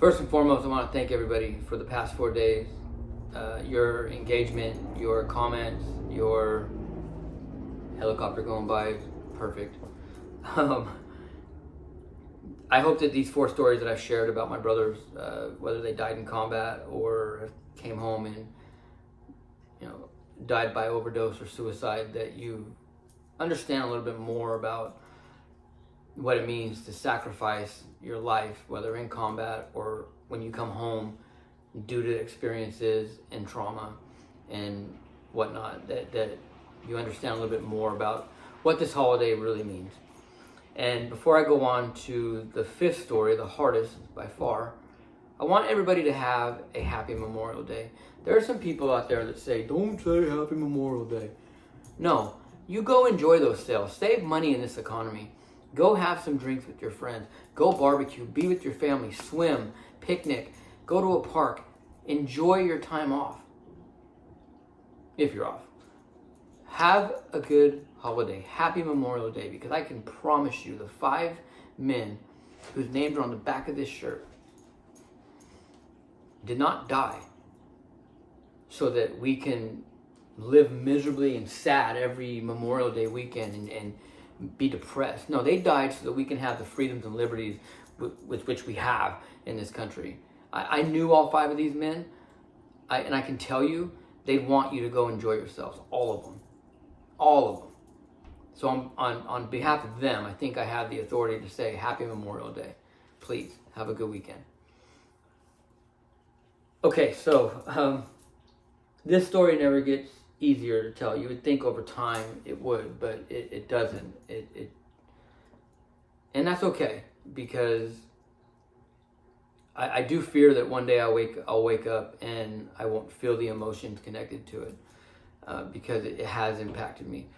First and foremost, I want to thank everybody for the past 4 days. Your engagement, your comments, your helicopter going by, perfect. I hope that these 4 stories that I've shared about my brothers, whether they died in combat or came home and died by overdose or suicide, that you understand a little bit more about what it means to sacrifice your life, whether in combat or when you come home due to experiences and trauma and whatnot, that you understand a little bit more about what this holiday really means. And before I go on to the 5th story, the hardest by far, I want everybody to have a happy Memorial Day. There are some people out there that say, don't say happy Memorial Day. No, you go enjoy those sales. Save money in this economy. Go have some drinks with your friends. Go barbecue. Be with your family. Swim. Picnic. Go to a park. Enjoy your time off. If you're off. Have a good holiday. Happy Memorial Day. Because I can promise you the 5 men whose names are on the back of this shirt did not die so that we can live miserably and sad every Memorial Day weekend and be depressed. No, they died so that we can have the freedoms and liberties with which we have in this country. I knew all 5 of these men, and I can tell you, they'd want you to go enjoy yourselves, all of them. All of them. So on behalf of them, I think I have the authority to say Happy Memorial Day. Please, have a good weekend. Okay, so this story never gets easier to tell. You would think over time it would, but it doesn't. And that's okay, because I do fear that one day I'll wake up and I won't feel the emotions connected to it, because it has impacted me.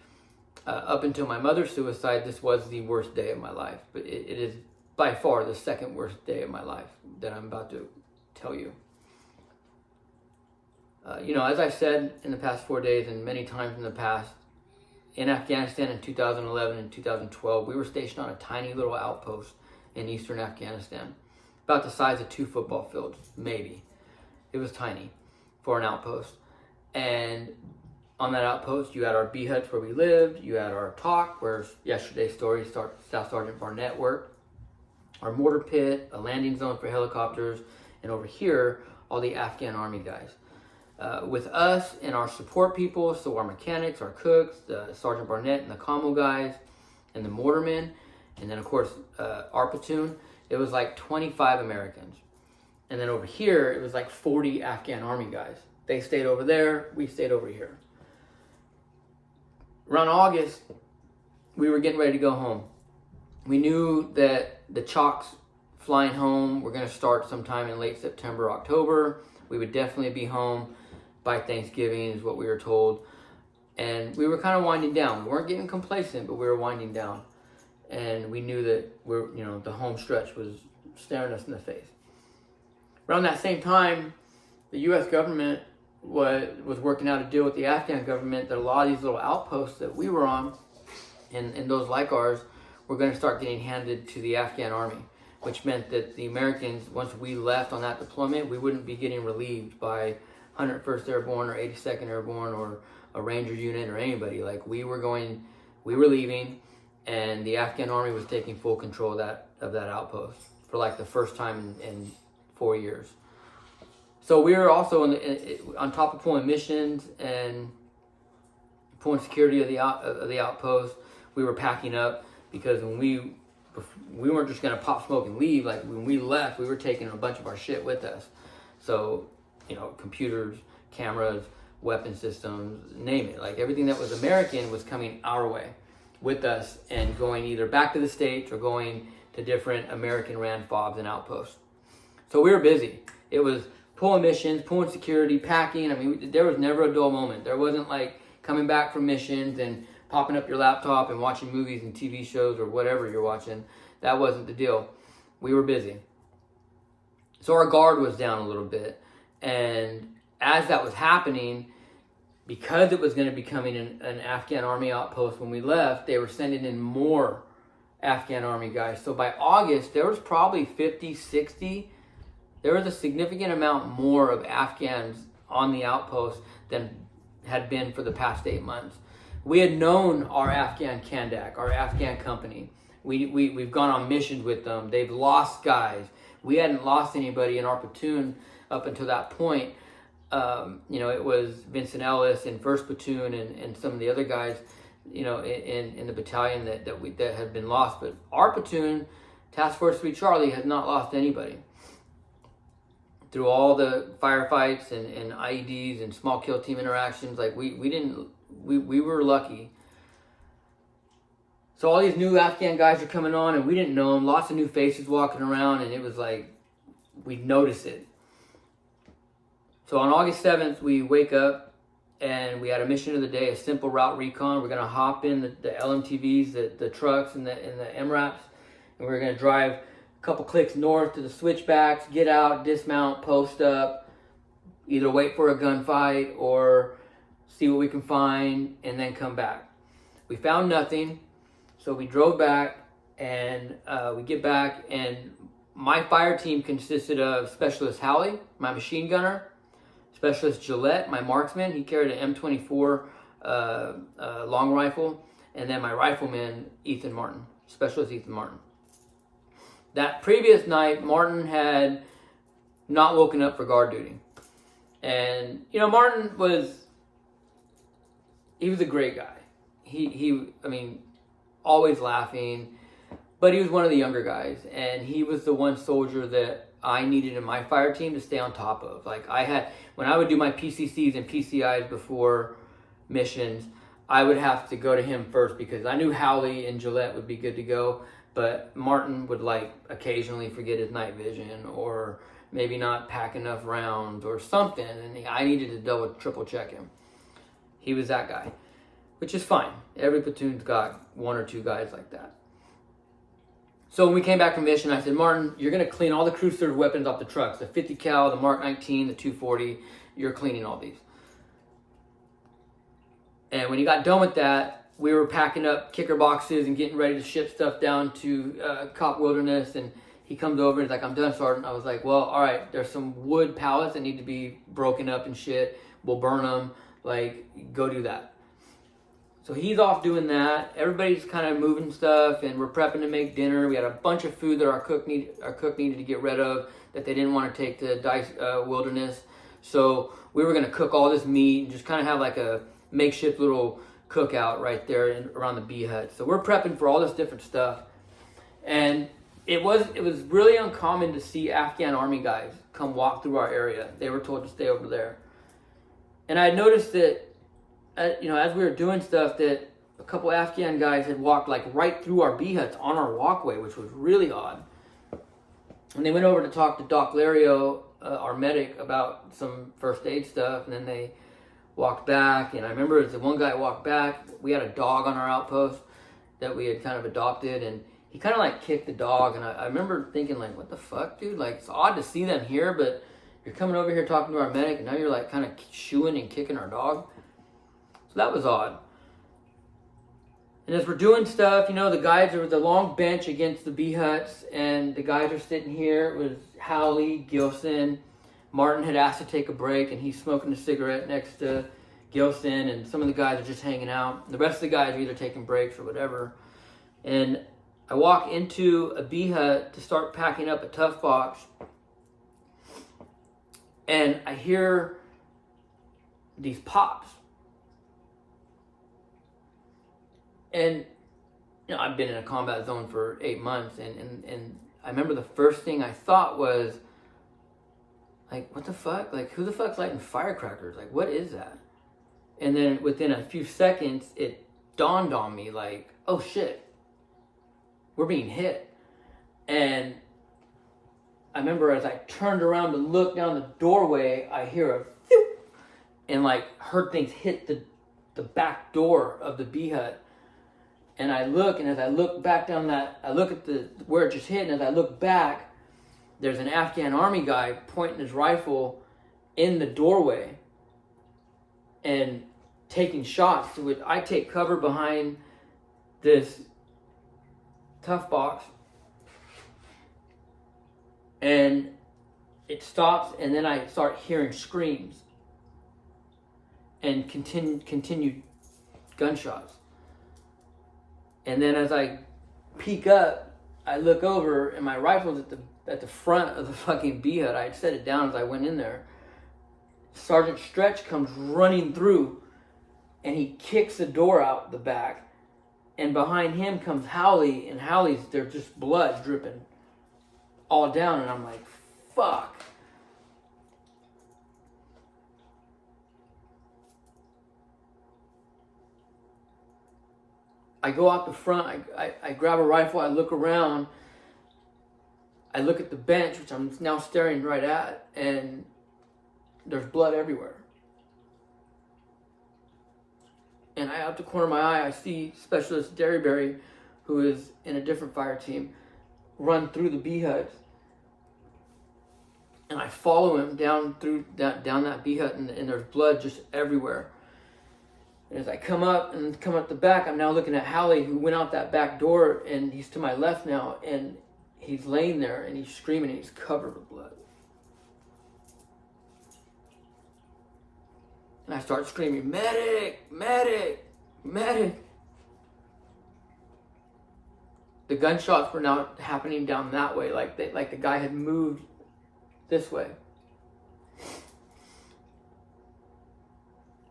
Up until my mother's suicide, this was the worst day of my life, but it is by far the 2nd worst day of my life that I'm about to tell you. As I've said in the past 4 days and many times in the past, in Afghanistan in 2011 and 2012, we were stationed on a tiny little outpost in eastern Afghanistan, about the size of 2 football fields, maybe. It was tiny for an outpost. And on that outpost, you had our B huts where we lived, you had our talk, where yesterday's story, Staff Sergeant Barnett worked, our mortar pit, a landing zone for helicopters, and over here, all the Afghan Army guys. With us and our support people, so our mechanics, our cooks, Sergeant Barnett and the commo guys, and the mortarmen, and then of course our platoon, it was like 25 Americans. And then over here, it was like 40 Afghan Army guys. They stayed over there, we stayed over here. Around August, we were getting ready to go home. We knew that the Chalks flying home were going to start sometime in late September, October. We would definitely be home by Thanksgiving is what we were told. And we were kind of winding down. We weren't getting complacent, but we were winding down. And we knew that the home stretch was staring us in the face. Around that same time, the U.S. government was working out a deal with the Afghan government that a lot of these little outposts that we were on, and those like ours, were going to start getting handed to the Afghan Army, which meant that the Americans, once we left on that deployment, we wouldn't be getting relieved by 101st Airborne or 82nd Airborne or a Ranger unit or anybody. Like we were leaving, and the Afghan Army was taking full control of that outpost for like the first time in 4 years. So we were also on top of pulling missions and pulling security of the outpost. We were packing up, because when we weren't just going to pop smoke and leave. Like when we left, we were taking a bunch of our shit with us. So, computers, cameras, weapon systems, name it. Like everything that was American was coming our way with us and going either back to the States or going to different American ran FOBs and outposts. So we were busy. It was pulling missions, pulling security, packing. I mean, there was never a dull moment. There wasn't like coming back from missions and popping up your laptop and watching movies and TV shows or whatever you're watching. That wasn't the deal. We were busy. So our guard was down a little bit. And as that was happening, because it was going to be becoming an Afghan Army outpost when we left, they were sending in more Afghan Army guys. So by August, there was probably 50, 60 There was a significant amount more of Afghans on the outpost than had been for the past 8 months. We had known our Afghan Kandak, our Afghan company. We've gone on missions with them. They've lost guys. We hadn't lost anybody in our platoon up until that point. It was Vincent Ellis in 1st Platoon and some of the other guys, in the battalion that had been lost. But our platoon, Task Force 3 Charlie, has not lost anybody. Through all the firefights and IEDs and small kill team interactions, like we were lucky. So all these new Afghan guys are coming on, and we didn't know them. Lots of new faces walking around, and it was like we noticed it. So on August 7th, we wake up, and we had a mission of the day, a simple route recon. We're gonna hop in the LMTVs, the trucks, and the MRAPs, and we're gonna drive a couple clicks north to the switchbacks, get out, dismount, post up, either wait for a gunfight or see what we can find, and then come back. We found nothing. So we drove back, and we get back, and my fire team consisted of Specialist Howley, my machine gunner, Specialist Gillette, my marksman. He carried an M24 long rifle, and then my rifleman, Ethan Martin, Specialist Ethan Martin. That previous night, Martin had not woken up for guard duty. And, Martin he was a great guy. He always laughing, but he was one of the younger guys, and he was the one soldier that I needed in my fire team to stay on top of. Like when I would do my PCCs and PCIs before missions, I would have to go to him first because I knew Howley and Gillette would be good to go, but Martin would occasionally forget his night vision or maybe not pack enough rounds or something, and I needed to double, triple check him. He was that guy. Which is fine. Every platoon's got one or two guys like that. So when we came back from mission, I said, Martin, you're going to clean all the crew-served weapons off the trucks. The 50 cal, the Mark 19, the 240. You're cleaning all these. And when he got done with that, we were packing up kicker boxes and getting ready to ship stuff down to Cop Wilderness. And he comes over and he's like, I'm done, Sergeant. I was like, well, all right, there's some wood pallets that need to be broken up and shit. We'll burn them. Go do that. So he's off doing that. Everybody's kind of moving stuff, and we're prepping to make dinner. We had a bunch of food that our cook needed to get rid of that they didn't want to take to Deysie Wilderness. So we were going to cook all this meat and just kind of have a makeshift little cookout right there around the bee hut. So we're prepping for all this different stuff, and it was really uncommon to see Afghan Army guys come walk through our area. They were told to stay over there, and I noticed that. As we were doing stuff, that a couple Afghan guys had walked right through our bee huts on our walkway, which was really odd. And they went over to talk to Doc Lario, our medic, about some first aid stuff, and then they walked back. And I remember as the one guy walked back, we had a dog on our outpost that we had kind of adopted, and he kind of kicked the dog. And I remember thinking what the fuck, dude? It's odd to see them here, but you're coming over here talking to our medic, and now you're kind of shooing and kicking our dog. That was odd. And as we're doing stuff, the guys, there was a long bench against the bee huts, and the guys are sitting here. It was Howley, Gilson. Martin had asked to take a break, and he's smoking a cigarette next to Gilson, and some of the guys are just hanging out. The rest of the guys are either taking breaks or whatever. And I walk into a bee hut to start packing up a tough box, and I hear these pops. And, I've been in a combat zone for 8 months, and I remember the first thing I thought was, what the fuck? Who the fuck's lighting firecrackers? What is that? And then within a few seconds, it dawned on me, oh shit, we're being hit. And I remember as I turned around to look down the doorway, I hear a phew, and heard things hit the back door of the bee hut. And I look, and as I look back down I look at where it just hit, and as I look back, there's an Afghan Army guy pointing his rifle in the doorway and taking shots. So I take cover behind this tough box, and it stops, and then I start hearing screams and continued gunshots. And then as I peek up, I look over, and my rifle's at the front of the fucking B hut. I had set it down as I went in there. Sergeant Stretch comes running through, and he kicks the door out the back. And behind him comes Howley, and there's just blood dripping all down, and I'm like, fuck. I go out the front, I grab a rifle, I look around, I look at the bench, which I'm now staring right at, and there's blood everywhere. And out the corner of my eye, I see Specialist Derryberry, who is in a different fire team, run through the B hut. And I follow him down that B hut, and there's blood just everywhere. And as I come up the back, I'm now looking at Howley, who went out that back door, and he's to my left now, and he's laying there, and he's screaming, and he's covered with blood. And I start screaming, medic, medic, medic. The gunshots were now happening down that way, like the guy had moved this way.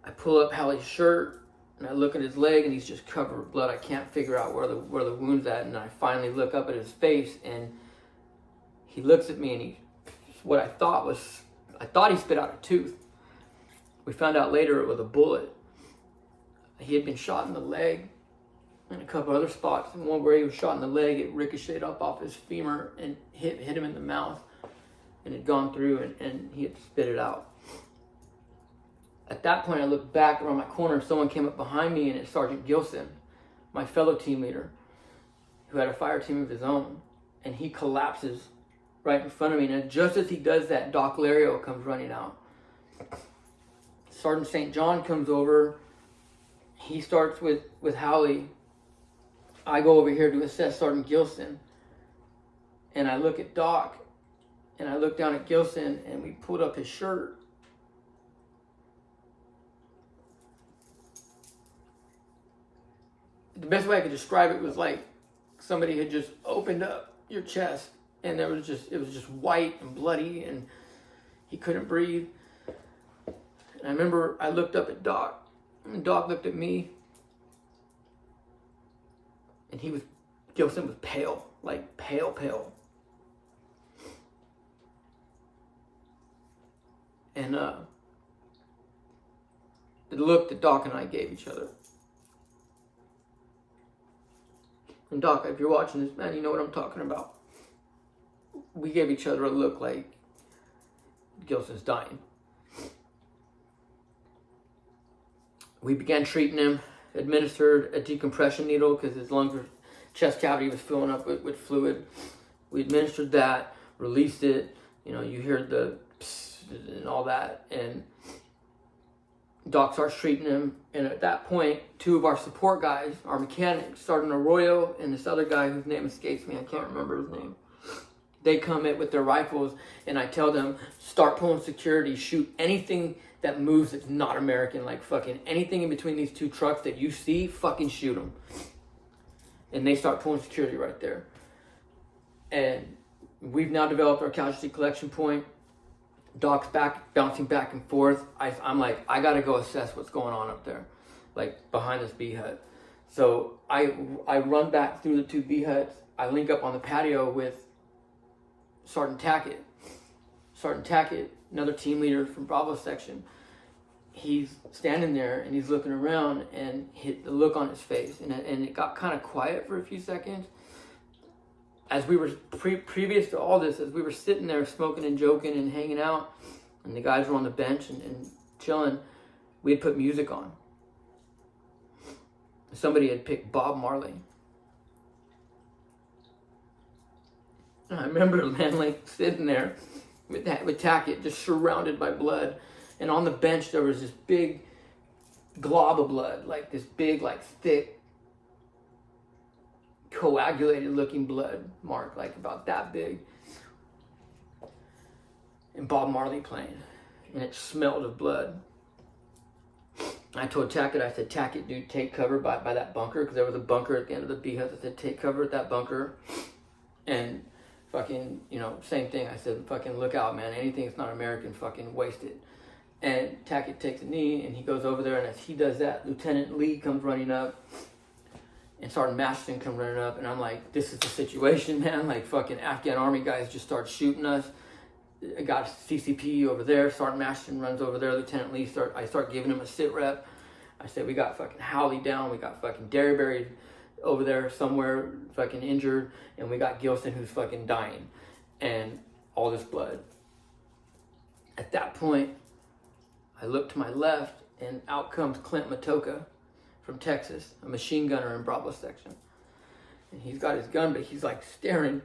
I pull up Howley's shirt, and I look at his leg, and he's just covered with blood. I can't figure out where the wound's at, and I finally look up at his face, and he looks at me, and I thought he spit out a tooth. We found out later it was a bullet. He had been shot in the leg and a couple other spots. And one where he was shot in the leg, it ricocheted up off his femur and hit him in the mouth, and had gone through, and he had spit it out. At that point, I looked back around my corner, and someone came up behind me, and it's Sergeant Gilson, my fellow team leader, who had a fire team of his own. And he collapses right in front of me. And just as he does that, Doc Lario comes running out. Sergeant St. John comes over. He starts with Howley. I go over here to assess Sergeant Gilson. And I look at Doc. And I look down at Gilson, and we pulled up his shirt. The best way I could describe it was like somebody had just opened up your chest, and it was just white and bloody, and he couldn't breathe. And I remember I looked up at Doc, and Doc looked at me, and Gilson was pale, like pale. And the look that Doc and I gave each other. And Doc, if you're watching this, man, you know what I'm talking about. We gave each other a look like Gilson's dying. We began treating him, administered a decompression needle because his chest cavity was filling up with fluid. We administered that, released it. You know, you hear the psst and all that. And Doc starts treating him. And at that point, two of our support guys, our mechanics, Sergeant Arroyo and this other guy whose name escapes me, I can't remember his name. They come in with their rifles, and I tell them, start pulling security, shoot anything that moves that's not American, like fucking anything in between these two trucks that you see, fucking shoot them. And they start pulling security right there. And we've now developed our casualty collection point. Doc's bouncing back and forth. I'm like, I gotta go assess what's going on up there, like behind this B hut. So I run back through the two B huts. I link up on the patio with Sergeant Tackett. Sergeant Tackett, another team leader from Bravo section. He's standing there and he's looking around, and the look on his face, and it got kind of quiet for a few seconds. As we were previous to all this, as we were sitting there smoking and joking and hanging out, and the guys were on the bench and chilling, we had put music on. Somebody had picked Bob Marley. And I remember Manley sitting there with Tackett, just surrounded by blood. And on the bench, there was this big glob of blood, like this big, like thick, coagulated looking blood mark, like about that big. and Bob Marley playing, and it smelled of blood. I told Tackett, I said, Tackett, dude, take cover by that bunker, because there was a bunker at the end of the B hut. I said, take cover at that bunker, and fucking, same thing. I said, fucking look out, man. Anything that's not American, fucking waste it. And Tackett takes a knee, and he goes over there, and as he does that, Lieutenant Lee comes running up, and Sergeant Masterson comes running up, and I'm like, this is the situation, man. Like, fucking Afghan Army guys just start shooting us. I got CCP over there. Sergeant Masterson runs over there. Lieutenant Lee I start giving him a sit rep. I said, we got fucking Howley down. We got fucking Derryberry over there somewhere fucking injured. And we got Gilson who's fucking dying. And all this blood. At that point, I look to my left, and out comes Clint Matoka from Texas, a machine gunner in Bravo section. And he's got his gun, but he's like staring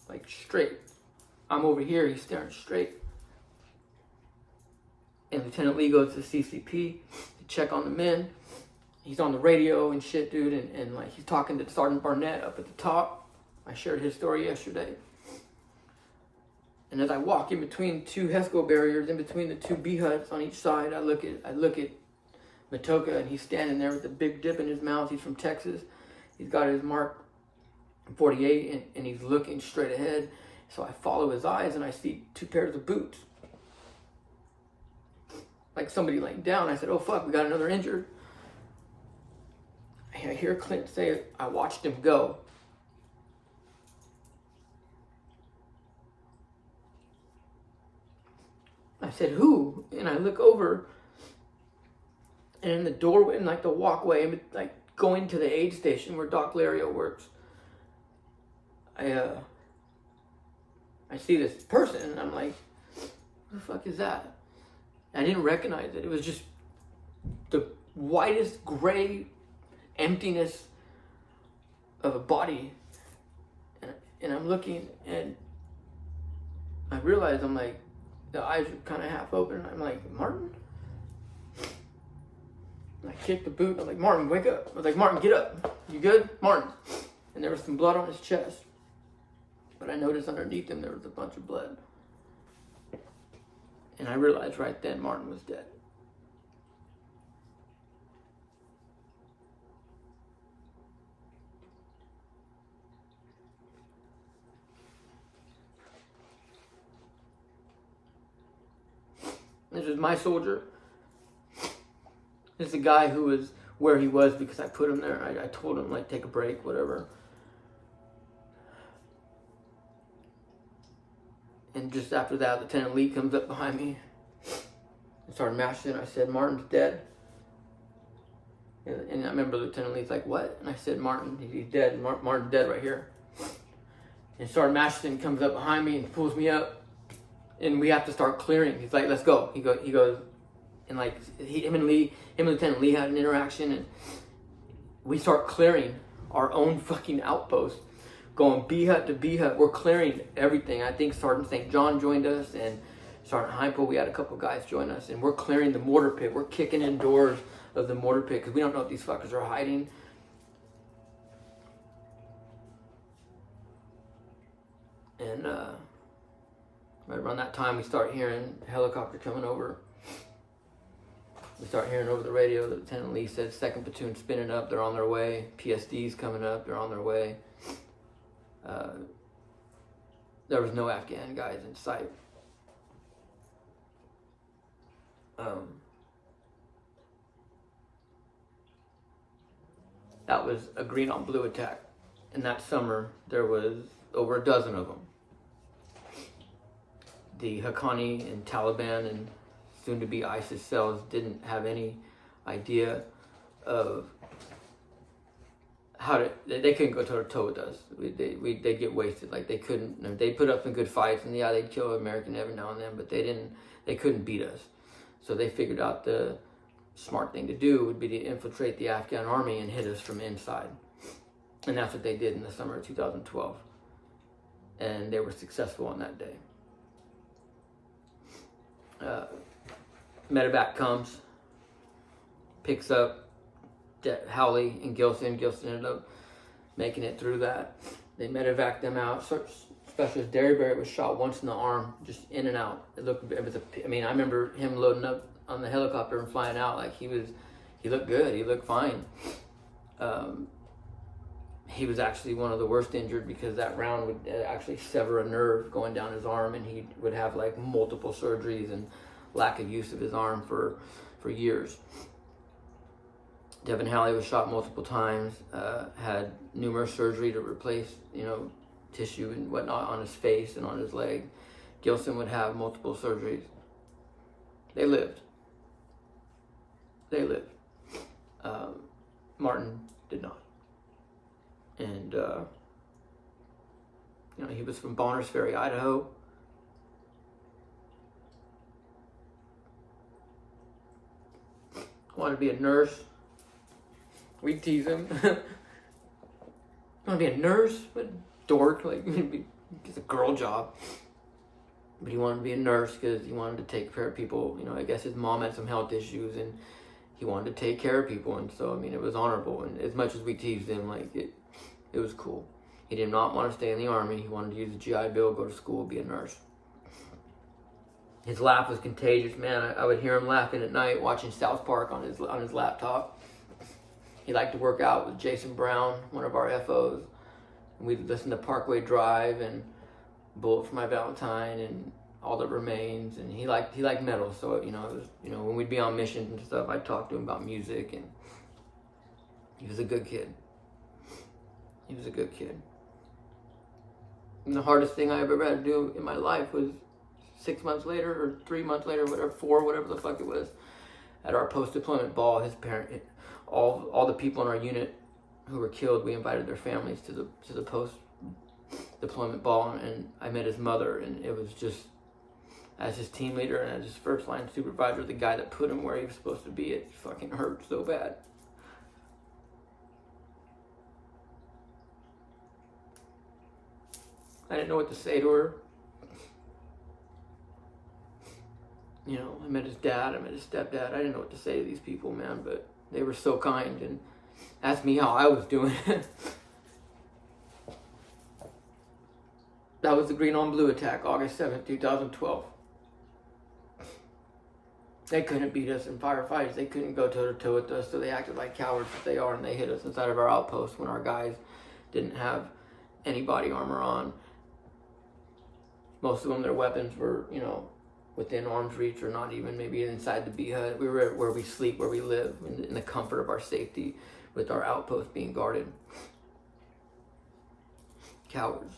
like straight. I'm over here, he's staring straight. And Lieutenant Lee goes to CCP to check on the men. He's on the radio and shit, dude, and like he's talking to Sergeant Barnett up at the top. I shared his story yesterday. And as I walk in between two HESCO barriers, in between the two B huts on each side, I look at Matoka, and he's standing there with a big dip in his mouth. He's from Texas. He's got his Mark 48, and he's looking straight ahead. So I follow his eyes, and I see two pairs of boots. Like somebody laying down. I said, oh fuck, we got another injured. I hear Clint say, I watched him go. I said, who? And I look over, and in the doorway, in like the walkway, like going to the aid station where Doc Lario works, I see this person, and I'm like, what the fuck is that? I didn't recognize it. It was just the whitest gray emptiness of a body. And I'm looking, and I realize, I'm like, the eyes are kind of half open. I'm like, Martin? And I kicked the boot. I'm like, Martin, wake up. I was like, Martin, get up. You good? Martin. And there was some blood on his chest. But I noticed underneath him there was a bunch of blood. And I realized right then Martin was dead. This is my soldier. This is the guy who was where he was because I put him there. I told him, like, take a break, whatever. And just after that, Lieutenant Lee comes up behind me and started mashing. I said, Martin's dead. And I remember Lieutenant Lee's like, what? And I said, Martin, he's dead. Martin's dead right here. And Sergeant Masterson comes up behind me and pulls me up. And we have to start clearing. He's like, let's go. He goes, and like, him and Lieutenant Lee had an interaction. And we start clearing our own fucking outpost. Going B hut to B hut. We're clearing everything. I think Sergeant St. John joined us, and Sergeant Heimpo, we had a couple guys join us, and we're clearing the mortar pit. We're kicking in doors of the mortar pit because we don't know what these fuckers are hiding. And right around that time, we start hearing a helicopter coming over. We start hearing over the radio that Lieutenant Lee said, 2nd platoon spinning up, they're on their way. PSD's coming up, they're on their way. There was no Afghan guys in sight. That was a green on blue attack. And that summer, there was over a dozen of them. The Haqqani and Taliban and soon-to-be ISIS cells didn't have any idea of how to. They couldn't go toe-to-toe with us. They'd get wasted. Like, they couldn't. They'd put up some good fights, and yeah, they'd kill an American every now and then, but they couldn't beat us. So they figured out the smart thing to do would be to infiltrate the Afghan army and hit us from inside. And that's what they did in the summer of 2012. And they were successful on that day. Medevac comes, picks up Howley and Gilson. Gilson ended up making it through that. They medevac them out, Specialist Derryberry was shot once in the arm, just in and out. I remember him loading up on the helicopter and flying out. Like he looked good. He looked fine. He was actually one of the worst injured because that round would actually sever a nerve going down his arm, and he would have like multiple surgeries and lack of use of his arm for years. Devin Halley was shot multiple times, had numerous surgery to replace, tissue and whatnot on his face and on his leg. Gilson would have multiple surgeries. They lived. Martin did not. And, he was from Bonners Ferry, Idaho. Wanted to be a nurse. We'd tease him. Want to be a nurse? What dork. Like, it's a girl job. But he wanted to be a nurse because he wanted to take care of people. I guess his mom had some health issues and he wanted to take care of people. And so, it was honorable. And as much as we teased him, it was cool. He did not want to stay in the Army. He wanted to use the GI Bill, go to school, be a nurse. His laugh was contagious, man. I would hear him laughing at night watching South Park on his laptop. He liked to work out with Jason Brown, one of our FOs. And we'd listen to Parkway Drive and Bullet for My Valentine and All That Remains. And he liked metal, so it was, when we'd be on missions and stuff, I'd talk to him about music. And he was a good kid. And the hardest thing I ever had to do in my life was 6 months later or 3 months later, whatever the fuck it was, at our post-deployment ball. His parent, all the people in our unit who were killed, we invited their families to the post-deployment ball, and I met his mother, and it was just, as his team leader and as his first line supervisor, the guy that put him where he was supposed to be, it fucking hurt so bad. I didn't know what to say to her. I met his dad, I met his stepdad. I didn't know what to say to these people, man, but they were so kind and asked me how I was doing. That was the Green on Blue attack, August 7th, 2012. They couldn't beat us in firefights. They couldn't go toe-to-toe with us, so they acted like cowards that they are, and they hit us inside of our outpost when our guys didn't have any body armor on. Most of them, their weapons were, within arm's reach or not even, maybe inside the bee hut. We were where we sleep, where we live, in the comfort of our safety, with our outpost being guarded. Cowards.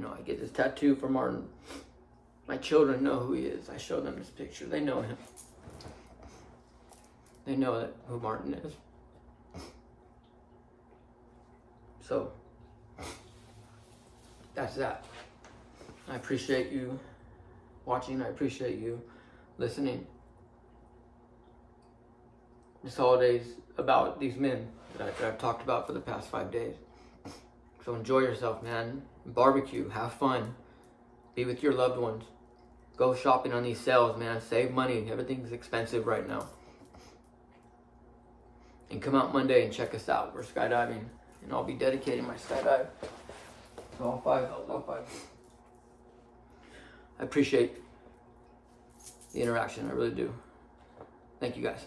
I get this tattoo for Martin. My children know who he is. I show them this picture. They know him. They know who Martin is. So, that's that. I appreciate you watching. I appreciate you listening. This holiday's about these men that I've talked about for the past 5 days. So enjoy yourself, man. Barbecue, have fun. Be with your loved ones. Go shopping on these sales, man. Save money. Everything's expensive right now. And come out Monday and check us out. We're skydiving. And I'll be dedicating my skydive to all five. I appreciate the interaction. I really do. Thank you, guys.